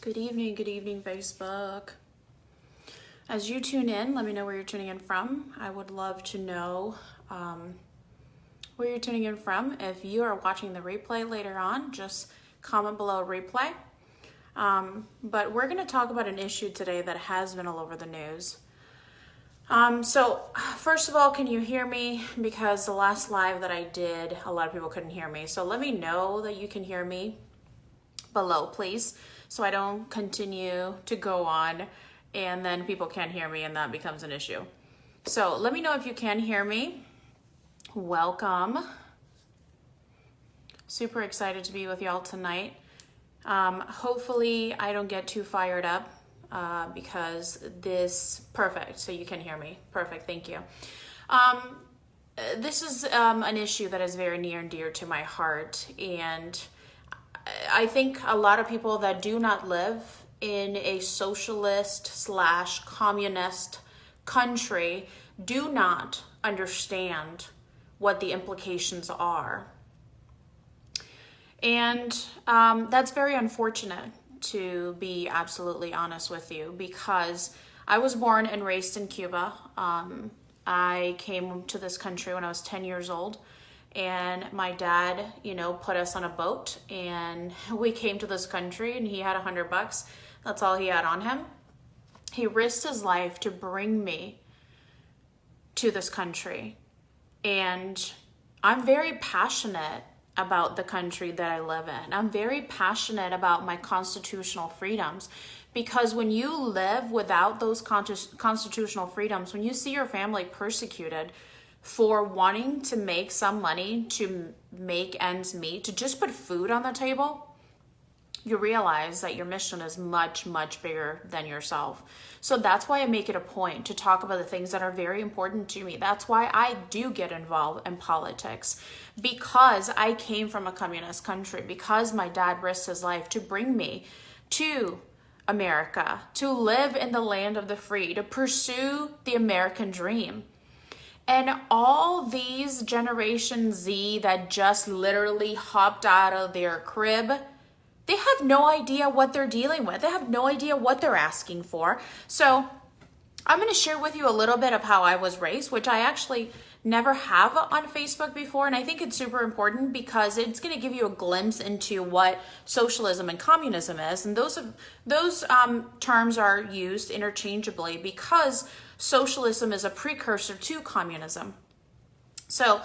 Good evening, Facebook. As you tune in, let me know where you're tuning in from. I would love to know where you're tuning in from. If you are watching the replay later on, just comment below replay. But we're going to talk about an issue today that has been all over the news. So first of all, can you hear me? Because the last live that I did, a lot of people couldn't hear me. So let me know that you can hear me below, please, so I don't continue to go on and then people can't hear me and that becomes an issue. So let me know if you can hear me. Welcome. Super excited to be with y'all tonight. Hopefully I don't get too fired up because perfect, so you can hear me. Perfect, thank you. This is an issue that is very near and dear to my heart, and I think a lot of people that do not live in a socialist/communist country do not understand what the implications are. And that's very unfortunate, to be absolutely honest with you, because I was born and raised in Cuba. I came to this country when I was 10 years old. And my dad, put us on a boat and we came to this country and he had $100. That's all he had on him. He risked his life to bring me to this country. And I'm very passionate about the country that I live in. I'm very passionate about my constitutional freedoms, because when you live without those constitutional freedoms, when you see your family persecuted for wanting to make some money to make ends meet, to just put food on the table, you realize that your mission is much, much bigger than yourself. So that's why I make it a point to talk about the things that are very important to me. That's why I do get involved in politics, because I came from a communist country, because my dad risked his life to bring me to America, to live in the land of the free, to pursue the American dream. And all these Generation Z that just literally hopped out of their crib, they have no idea what they're dealing with. They have no idea what they're asking for. So I'm going to share with you a little bit of how I was raised, which I actually never have on Facebook before. And I think it's super important because it's going to give you a glimpse into what socialism and communism is. And those terms are used interchangeably because socialism is a precursor to communism. So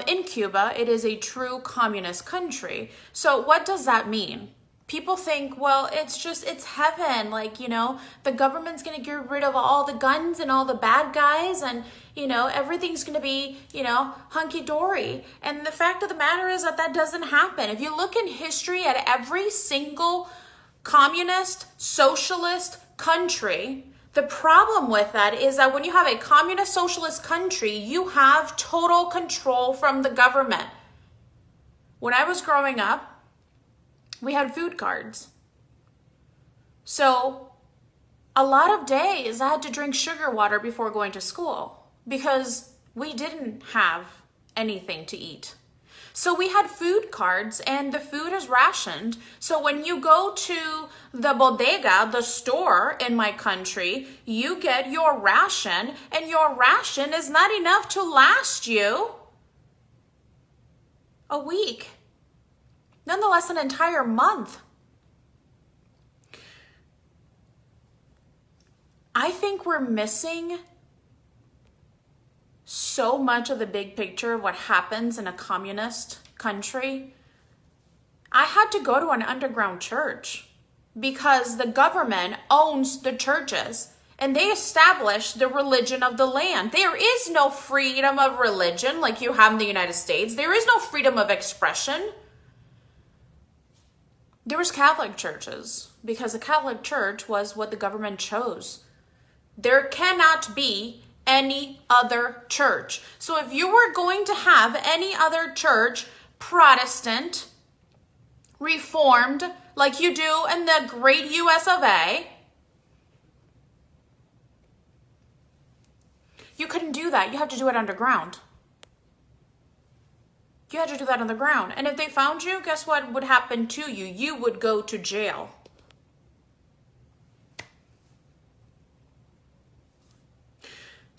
in Cuba, it is a true communist country. So what does that mean? People think, well, it's heaven. The government's going to get rid of all the guns and all the bad guys, and, everything's going to be, hunky-dory. And the fact of the matter is that doesn't happen. If you look in history at every single communist, socialist country, the problem with that is that when you have a communist socialist country, you have total control from the government. When I was growing up, we had food cards. So a lot of days I had to drink sugar water before going to school because we didn't have anything to eat. So we had food cards and the food is rationed. So when you go to the bodega, the store in my country, you get your ration, and your ration is not enough to last you a week. Nonetheless, an entire month. I think we're missing so much of the big picture of what happens in a communist country. I had to go to an underground church because the government owns the churches and they establish the religion of the land. There is no freedom of religion like you have in the United States. There is no freedom of expression. There was Catholic churches because the Catholic Church was what the government chose. There cannot be any other church. So if you were going to have any other church, Protestant, Reformed, like you do in the great US of A, you couldn't do that. You have to do it underground. You had to do that on the ground. And if they found you, guess what would happen to you? You would go to jail.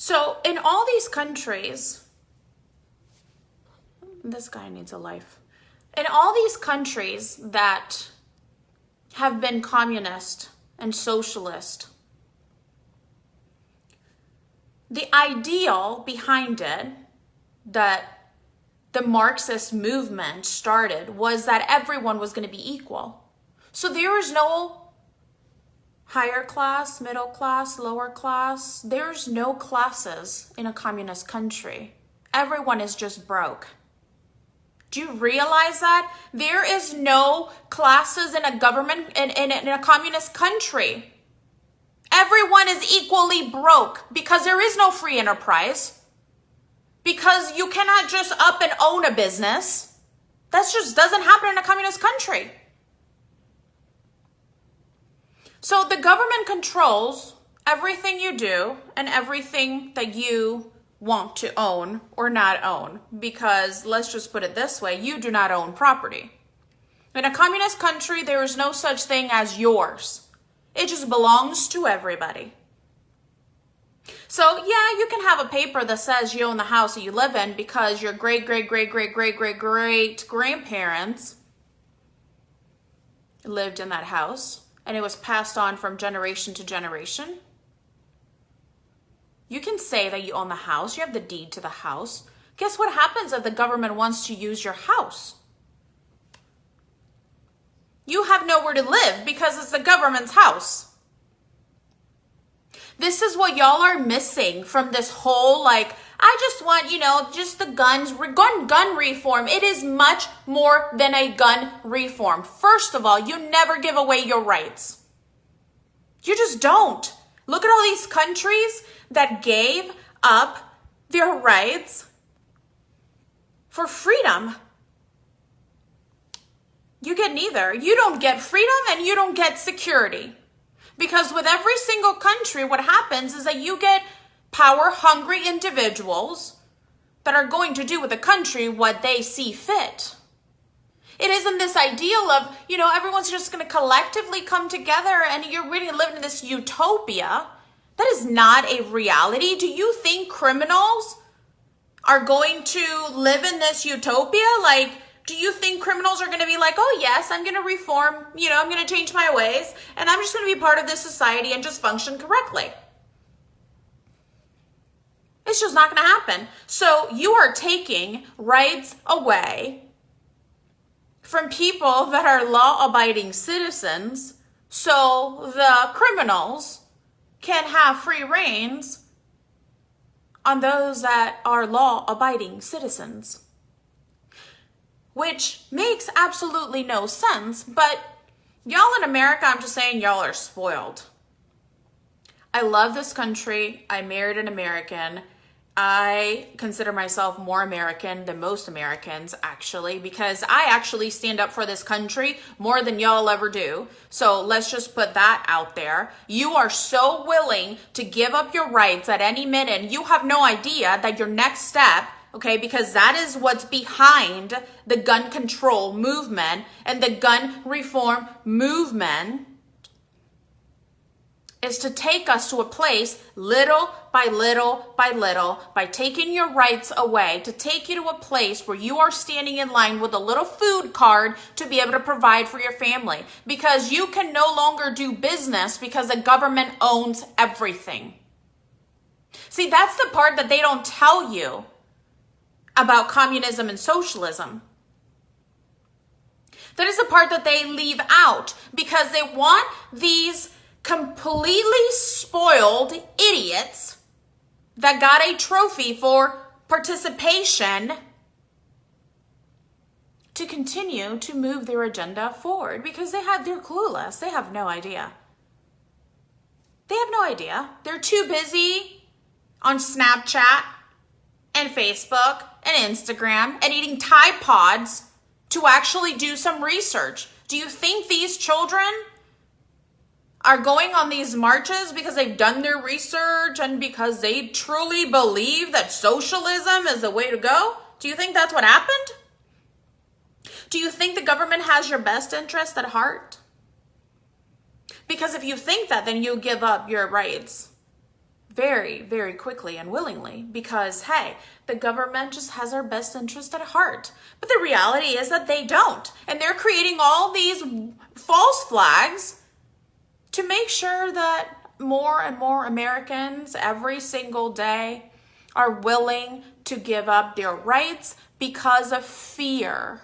So in all these countries, this guy needs a life. In all these countries that have been communist and socialist, the ideal behind it that the Marxist movement started was that everyone was going to be equal. So there is no higher class, middle class, lower class. There's no classes in a communist country. Everyone is just broke. Do you realize that? There is no classes in a government, in a communist country. Everyone is equally broke because there is no free enterprise. Because you cannot just up and own a business. That just doesn't happen in a communist country. So the government controls everything you do and everything that you want to own or not own. Because let's just put it this way, you do not own property. In a communist country, there is no such thing as yours. It just belongs to everybody. So yeah, you can have a paper that says you own the house that you live in because your great-great-great-great-great-great-grandparents lived in that house and it was passed on from generation to generation. You can say that you own the house, you have the deed to the house. Guess what happens if the government wants to use your house? You have nowhere to live because it's the government's house. This is what y'all are missing from this whole, like, I just want, just the gun reform. It is much more than a gun reform. First of all, you never give away your rights. You just don't. Look at all these countries that gave up their rights for freedom. You get neither. You don't get freedom and you don't get security. Because with every single country, what happens is that you get power-hungry individuals that are going to do with the country what they see fit. It isn't this ideal of, everyone's just going to collectively come together and you're really living in this utopia. That is not a reality. Do you think criminals are going to live in this utopia? Do you think criminals are going to be like, oh yes, I'm going to reform, I'm going to change my ways, and I'm just going to be part of this society and just function correctly? It's just not going to happen. So you are taking rights away from people that are law-abiding citizens so the criminals can have free reins on those that are law-abiding citizens. Which makes absolutely no sense, but y'all in America, I'm just saying, y'all are spoiled. I love this country. I married an American. I consider myself more American than most Americans, actually, because I actually stand up for this country more than y'all ever do. So let's just put that out there. You are so willing to give up your rights at any minute. You have no idea that your next step, okay, because that is what's behind the gun control movement and the gun reform movement, is to take us to a place little by little by little, by taking your rights away, to take you to a place where you are standing in line with a little food card to be able to provide for your family. Because you can no longer do business because the government owns everything. See, that's the part that they don't tell you about communism and socialism. That is the part that they leave out because they want these completely spoiled idiots that got a trophy for participation to continue to move their agenda forward because they're clueless. They have no idea. They have no idea. They're too busy on Snapchat and Facebook and Instagram and eating Tide Pods to actually do some research. Do you think these children are going on these marches because they've done their research and because they truly believe that socialism is the way to go? Do you think that's what happened? Do you think the government has your best interest at heart? Because if you think that, then you give up your rights. very, very quickly and willingly because, hey, the government just has our best interest at heart. But the reality is that they don't. And they're creating all these false flags to make sure that more and more Americans every single day are willing to give up their rights because of fear.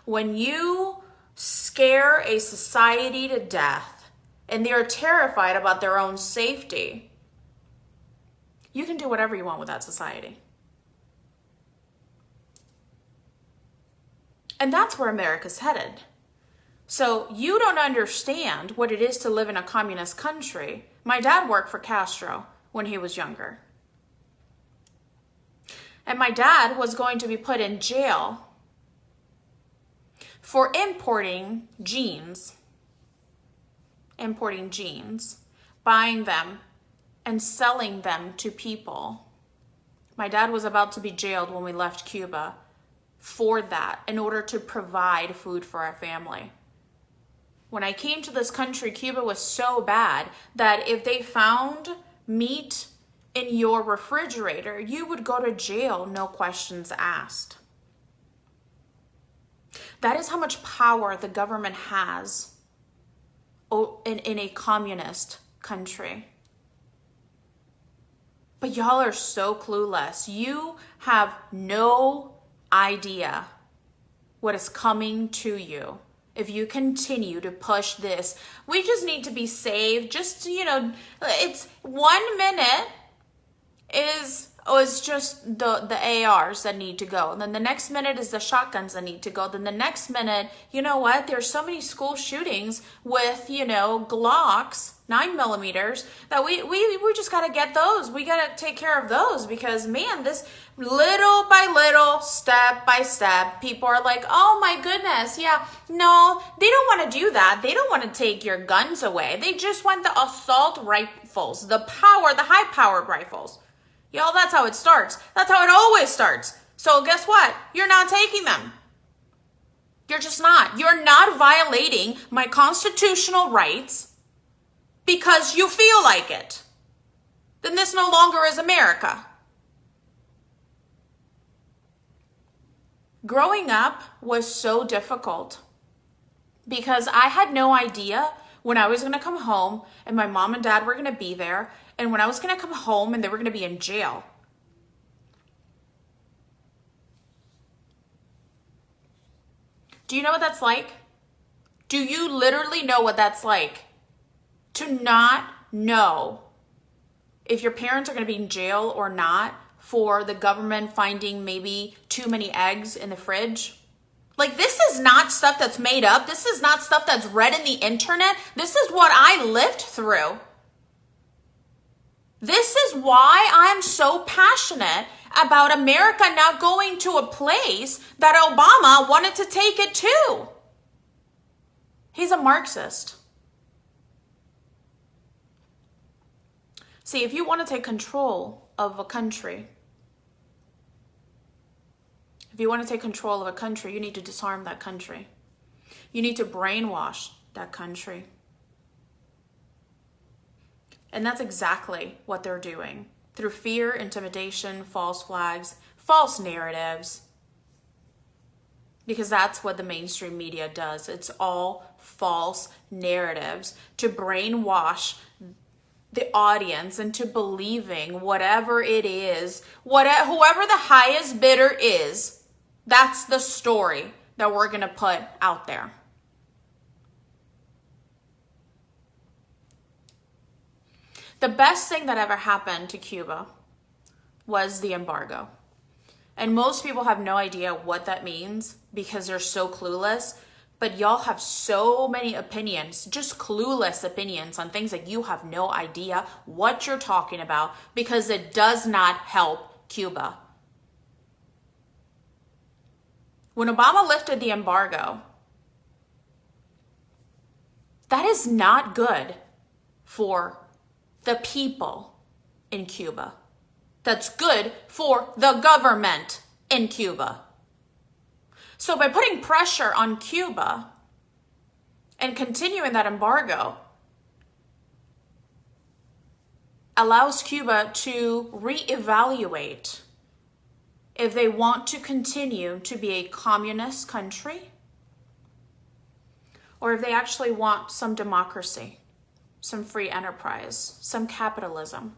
When you scare a society to death and they're terrified about their own safety, you can do whatever you want with that society. And that's where America's headed. So you don't understand what it is to live in a communist country. My dad worked for Castro when he was younger. And my dad was going to be put in jail for importing jeans, buying them, and selling them to people. My dad was about to be jailed when we left Cuba for that, in order to provide food for our family. When I came to this country, Cuba was so bad that if they found meat in your refrigerator, you would go to jail, no questions asked. That is how much power the government has in a communist country. But y'all are so clueless. You have no idea what is coming to you if you continue to push this. We just need to be saved. Just, it's 1 minute is just the ARs that need to go. And then the next minute is the shotguns that need to go. Then the next minute, you know what? There's so many school shootings with, Glocks, 9mm, that we just got to get those. We got to take care of those because, man, this little by little, step by step, people are like, oh my goodness, yeah. No, they don't want to do that. They don't want to take your guns away. They just want the assault rifles, the high-powered rifles. Y'all, that's how it starts. That's how it always starts. So guess what? You're not taking them. You're just not. You're not violating my constitutional rights because you feel like it. Then this no longer is America. Growing up was so difficult because I had no idea when I was going to come home and my mom and dad were going to be there, and when I was going to come home and they were going to be in jail. Do you know what that's like? Do you literally know what that's like? To not know if your parents are going to be in jail or not for the government finding maybe too many eggs in the fridge. Like, this is not stuff that's made up. This is not stuff that's read in the internet. This is what I lived through. This is why I'm so passionate about America now going to a place that Obama wanted to take it to. He's a Marxist. See, if you want to take control of a country, you need to disarm that country. You need to brainwash that country. And that's exactly what they're doing. Through fear, intimidation, false flags, false narratives. Because that's what the mainstream media does. It's all false narratives to brainwash the audience into believing whatever it is, whoever the highest bidder is, that's the story that we're going to put out there. The best thing that ever happened to Cuba was the embargo. And most people have no idea what that means because they're so clueless. But y'all have so many opinions, just clueless opinions on things that you have no idea what you're talking about because it does not help Cuba. When Obama lifted the embargo, that is not good for the people in Cuba. That's good for the government in Cuba. So by putting pressure on Cuba and continuing that embargo allows Cuba to reevaluate if they want to continue to be a communist country or if they actually want some democracy, some free enterprise, some capitalism.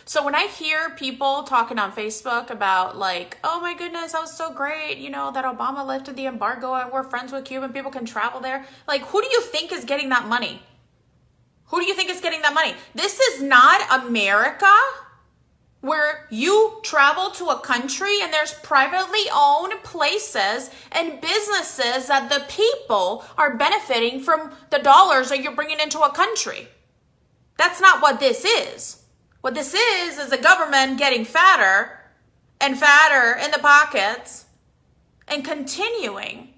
So when I hear people talking on Facebook about like, oh my goodness, that was so great, you know, that Obama lifted the embargo and we're friends with Cuba and people can travel there. Like, who do you think is getting that money? Who do you think is getting that money? This is not America where you travel to a country and there's privately owned places and businesses that the people are benefiting from the dollars that you're bringing into a country. That's not what this is. What this is a government getting fatter and fatter in the pockets and continuing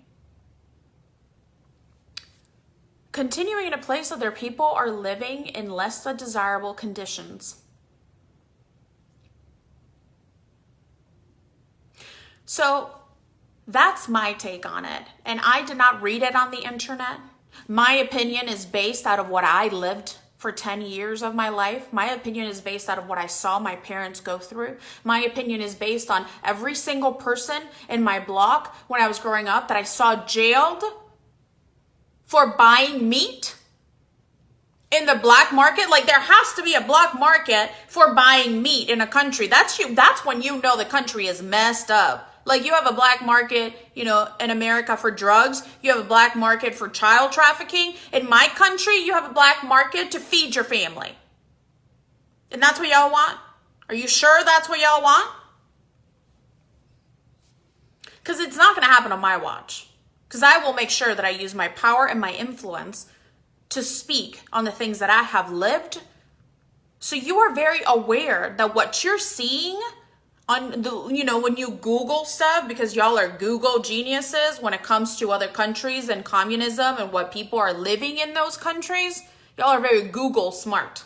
in a place where their people are living in less than desirable conditions. So that's my take on it. And I did not read it on the internet. My opinion is based out of what I lived for 10 years of my life. My opinion is based out of what I saw my parents go through. My opinion is based on every single person in my block when I was growing up that I saw jailed for buying meat in the black market. Like, there has to be a black market for buying meat in a country. That's when you know the country is messed up. Like, you have a black market, you know, in America for drugs. You have a black market for child trafficking. In my country, you have a black market to feed your family. And that's what y'all want? Are you sure that's what y'all want? Because it's not going to happen on my watch. Because I will make sure that I use my power and my influence to speak on the things that I have lived. So you are very aware that what you're seeing on the, you know, when you Google stuff, because y'all are Google geniuses when it comes to other countries and communism and what people are living in those countries, y'all are very Google smart.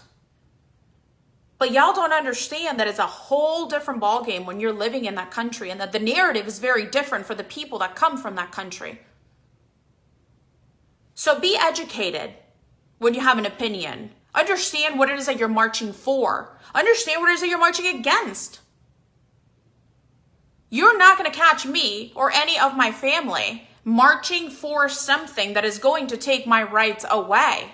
But y'all don't understand that it's a whole different ballgame when you're living in that country, and that the narrative is very different for the people that come from that country. So be educated when you have an opinion. Understand what it is that you're marching for. Understand what it is that you're marching against. You're not going to catch me or any of my family marching for something that is going to take my rights away.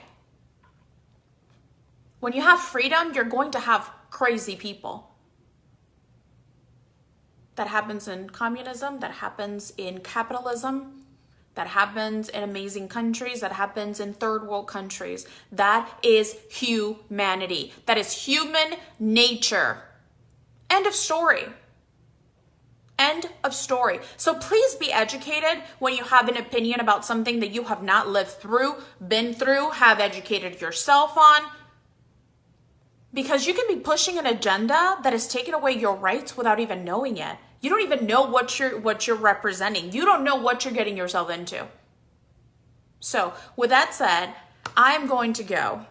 When you have freedom, you're going to have crazy people. That happens in communism, that happens in capitalism, that happens in amazing countries, that happens in third world countries. That is humanity. That is human nature. End of story. End of story. So please be educated when you have an opinion about something that you have not lived through, been through, have educated yourself on. Because you can be pushing an agenda that is taking away your rights without even knowing it. You don't even know what you're representing. You don't know what you're getting yourself into. So with that said, I'm going to go.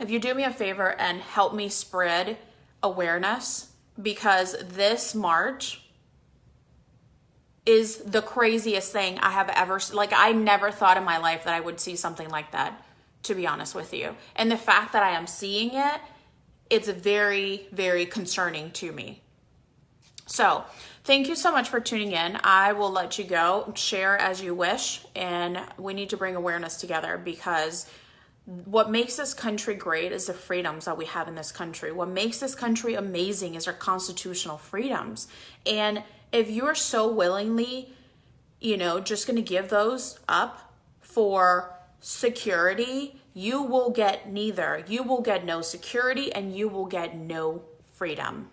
If you do me a favor and help me spread awareness, because this march is the craziest thing I have ever, like, I never thought in my life that I would see something like that, to be honest with you. And the fact that I am seeing it, it's very, very concerning to me. So thank you so much for tuning in. I will let you go, share as you wish, and we need to bring awareness together, because what makes this country great is the freedoms that we have in this country. What makes this country amazing is our constitutional freedoms. And if you're so willingly, you know, just going to give those up for security, you will get neither. You will get no security and you will get no freedom.